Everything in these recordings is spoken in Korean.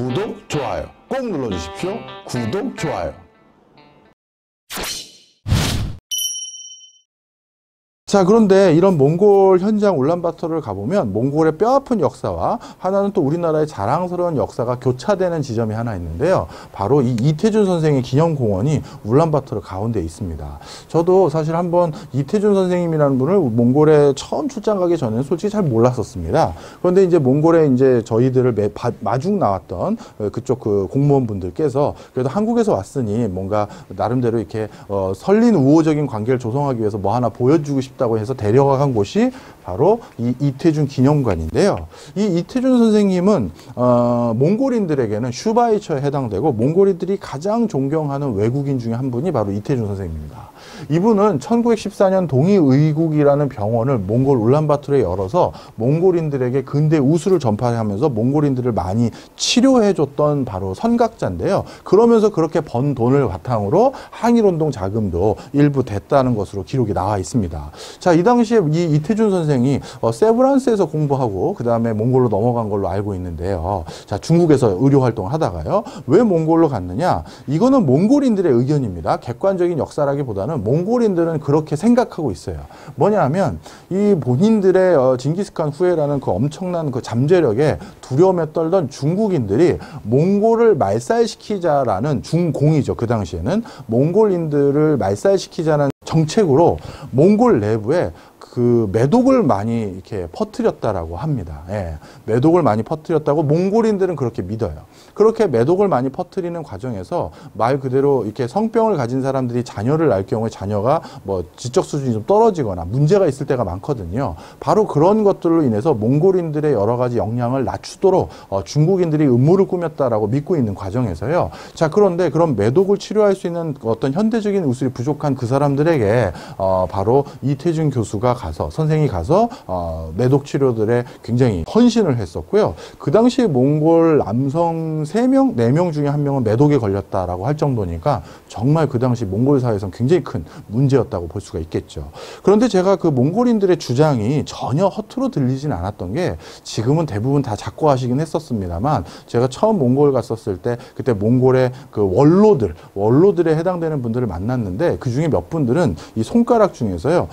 구독, 좋아요 꼭 눌러주십시오. 구독, 좋아요. 자, 그런데 이런 몽골 현장 울란바토르를 가보면 몽골의 뼈아픈 역사와 하나는 또 우리나라의 자랑스러운 역사가 교차되는 지점이 하나 있는데요. 바로 이 이태준 선생의 기념공원이 울란바토르 가운데 있습니다. 저도 사실 한번 이태준 선생님이라는 분을 몽골에 처음 출장 가기 전에는 솔직히 잘 몰랐었습니다. 그런데 이제 몽골에 이제 저희들을 마중 나왔던 그쪽 그 공무원분들께서 그래도 한국에서 왔으니 뭔가 나름대로 이렇게 설린 우호적인 관계를 조성하기 위해서 뭐 하나 보여주고 싶다 다고 해서 데려간 곳이 바로 이 이태준 기념관인데요. 이 이태준 선생님은 몽골인들에게는 슈바이처에 해당되고 몽골인들이 가장 존경하는 외국인 중에 한 분이 바로 이태준 선생님입니다. 이분은 1914년 동이의국이라는 병원을 몽골 울란바토르에 열어서 몽골인들에게 근대 우수를 전파하면서 몽골인들을 많이 치료해줬던 바로 선각자인데요. 그러면서 그렇게 번 돈을 바탕으로 항일운동 자금도 일부 됐다는 것으로 기록이 나와 있습니다. 자, 이 당시에 이 이태준 선생이 세브란스에서 공부하고 그 다음에 몽골로 넘어간 걸로 알고 있는데요. 자, 중국에서 의료 활동을 하다가요. 왜 몽골로 갔느냐? 이거는 몽골인들의 의견입니다. 객관적인 역사라기보다는 몽골인들은 그렇게 생각하고 있어요. 뭐냐 하면 이 본인들의 징기스칸 후예라는 그 엄청난 그 잠재력에 두려움에 떨던 중국인들이 몽골을 말살시키자라는 중공이죠. 그 당시에는 몽골인들을 말살시키자는 정책으로 몽골 내부에 그 매독을 많이 이렇게 퍼뜨렸다라고 합니다. 예, 매독을 많이 퍼뜨렸다고 몽골인들은 그렇게 믿어요. 그렇게 매독을 많이 퍼뜨리는 과정에서 말 그대로 이렇게 성병을 가진 사람들이 자녀를 낳을 경우에 자녀가 뭐 지적 수준이 좀 떨어지거나 문제가 있을 때가 많거든요. 바로 그런 것들로 인해서 몽골인들의 여러 가지 역량을 낮추도록 중국인들이 음모를 꾸몄다라고 믿고 있는 과정에서요. 자, 그런데 그런 매독을 치료할 수 있는 어떤 현대적인 의술이 부족한 그 사람들에게 바로 이태준 교수가 선생이 가서 매독 치료들에 굉장히 헌신을 했었고요. 그 당시 몽골 남성 3명, 4명 중에 1명은 매독에 걸렸다라고 할 정도니까 정말 그 당시 몽골 사회에서는 굉장히 큰 문제였다고 볼 수가 있겠죠. 그런데 제가 그 몽골인들의 주장이 전혀 허투루 들리진 않았던 게 지금은 대부분 다 작고하시긴 했었습니다만 제가 처음 몽골 갔었을 때 그때 몽골의 그 원로들에 해당되는 분들을 만났는데 그 중에 몇 분들은 이 손가락 중에서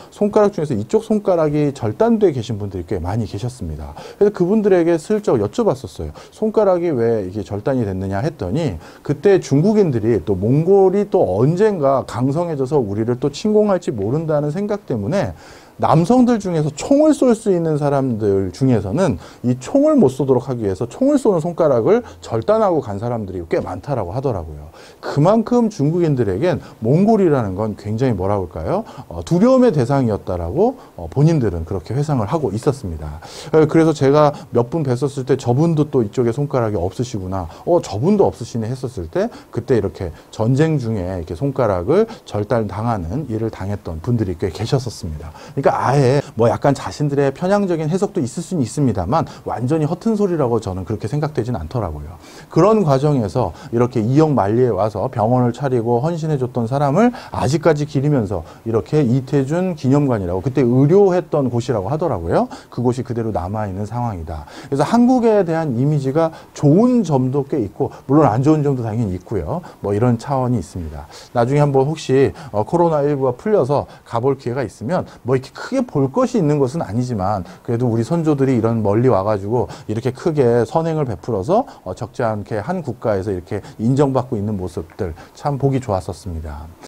이쪽 손가락이 절단돼 계신 분들이 꽤 많이 계셨습니다. 그래서 그분들에게 슬쩍 여쭤봤었어요. 손가락이 왜 이게 절단이 됐느냐 했더니 그때 중국인들이 또 몽골이 또 언젠가 강성해져서 우리를 또 침공할지 모른다는 생각 때문에 남성들 중에서 총을 쏠 수 있는 사람들 중에서는 이 총을 못 쏘도록 하기 위해서 총을 쏘는 손가락을 절단하고 간 사람들이 꽤 많다라고 하더라고요. 그만큼 중국인들에겐 몽골이라는 건 굉장히 뭐라고 할까요? 두려움의 대상이었다라고 본인들은 그렇게 회상을 하고 있었습니다. 그래서 제가 몇 분 뵀었을 때 저분도 또 이쪽에 손가락이 없으시구나. 저분도 없으시네 했었을 때 그때 이렇게 전쟁 중에 이렇게 손가락을 절단당하는 일을 당했던 분들이 꽤 계셨었습니다. 그러니까 아예 뭐 약간 자신들의 편향적인 해석도 있을 수는 있습니다만 완전히 허튼 소리라고 저는 그렇게 생각되지는 않더라고요. 그런 과정에서 이렇게 이역 만리에 와서 병원을 차리고 헌신해줬던 사람을 아직까지 기리면서 이렇게 이태준 기념관이라고 그때 의료했던 곳이라고 하더라고요. 그곳이 그대로 남아있는 상황이다. 그래서 한국에 대한 이미지가 좋은 점도 꽤 있고 물론 안 좋은 점도 당연히 있고요. 뭐 이런 차원이 있습니다. 나중에 한번 혹시 코로나19가 풀려서 가볼 기회가 있으면 뭐 이렇게 크게 볼 것이 있는 것은 아니지만 그래도 우리 선조들이 이런 멀리 와가지고 이렇게 크게 선행을 베풀어서 적지 않게 한 국가에서 이렇게 인정받고 있는 모습들 참 보기 좋았었습니다.